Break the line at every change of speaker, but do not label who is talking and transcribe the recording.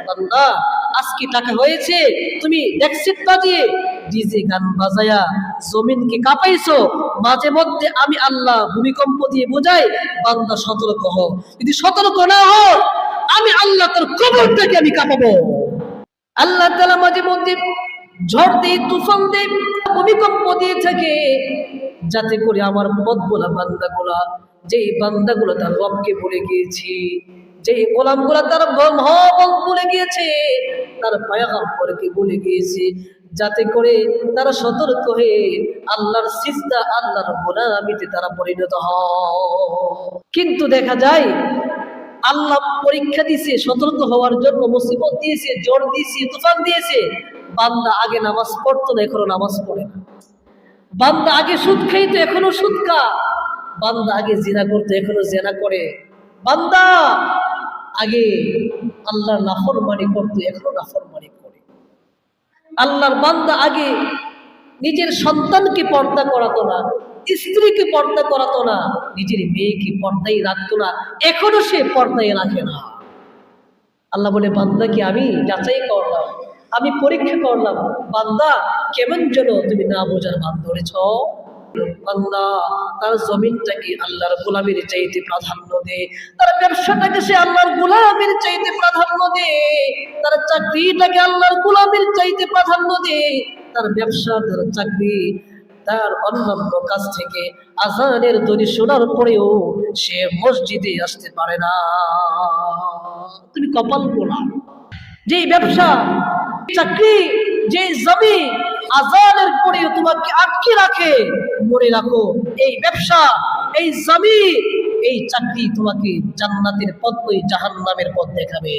বান্দা আজকে টাকা হয়েছে, তুমি ডেক্সিট বাজিয়ে ডিজে গান বাজায়া জমিনকে কাঁপাইছো, মাঝে মধ্যে আমি আল্লাহ ভূমিকম্প দিয়ে বোঝাই, বান্দা সতর্ক হও। যদি সতর্ক না হও, আমি আল্লাহ তোর কবরটাকে আমি কাঁপাবো। আল্লাহ তাআলা মাঝে মধ্যে ঝড় দিয়ে, তুফান দিয়ে, ভূমিকম্প দিয়ে থাকে, যাতে করে আমার পথ বলা বান্দাগুলা, যেই বান্দাগুলো তার রবকে ভুলে গিয়েছে, যেই গোলামগুলা তার মহাবল ভুলে গিয়েছে, তার পয়গম্বরকে ভুলে গিয়েছে, যাতে করে তারা সতর্ক হয়ে আল্লাহর সিজদা, আল্লাহর গোলামিতে তারা পরিণত হয়। কিন্তু দেখা যায় আল্লাহ পরীক্ষা দিয়েছে সতর্ক হওয়ার জন্য, মুসিবত দিয়েছে, ঝড় দিয়েছে, তুফান দিয়েছে, বান্দা আগে নামাজ পড়তো না, এখনো নামাজ পড়ে না। বান্দা আগে সুদ খাইতো, এখনো সুদ খা। বান্দা আগে জিনা করতো, এখনো জিনা করে। বান্দা আগে আল্লাহর নাফরমানি করতো, এখনো নাফরমানি করে। আল্লাহর বান্দা আগে নিজের সন্তানকে পর্দা করাতো না, স্ত্রীকে পর্দা করাতো না, নিজের মেয়েকে পর্দায় রাখতো না, এখনো সে পর্দায় রাখে না। আল্লাহ বলে, বান্দাকে আমি যাচাই করলাম, আমি পরীক্ষা করলাম, বান্দা কেমন যেন তুমি না বোঝার ভান ধরেছ। বান্দা তার জমিনটাকে আল্লাহর গোলামের চাইতে প্রাধান্য দে, তার ব্যবসাটাকে সে আল্লাহর গোলামের চাইতে প্রাধান্য দে, তার চাকরিটাকে আল্লাহর গোলামের চাইতে প্রাধান্য দে। তার ব্যবসা, তার চাকরি, তার অন্যান্য কাজ থেকে আজানের ধ্বনি শোনার পরেও সে মসজিদে আসতে পারে না। তুমি কপাল পোড়া। যে ব্যবসা, চাকরি, যে জমি আজানের পরেও তোমাকে আটকে রাখে, মনে রাখো এই ব্যবসা, এই জমি, এই চাকরি তোমাকে জান্নাতের পথ নয় জাহান্নামের পথ দেখাবে।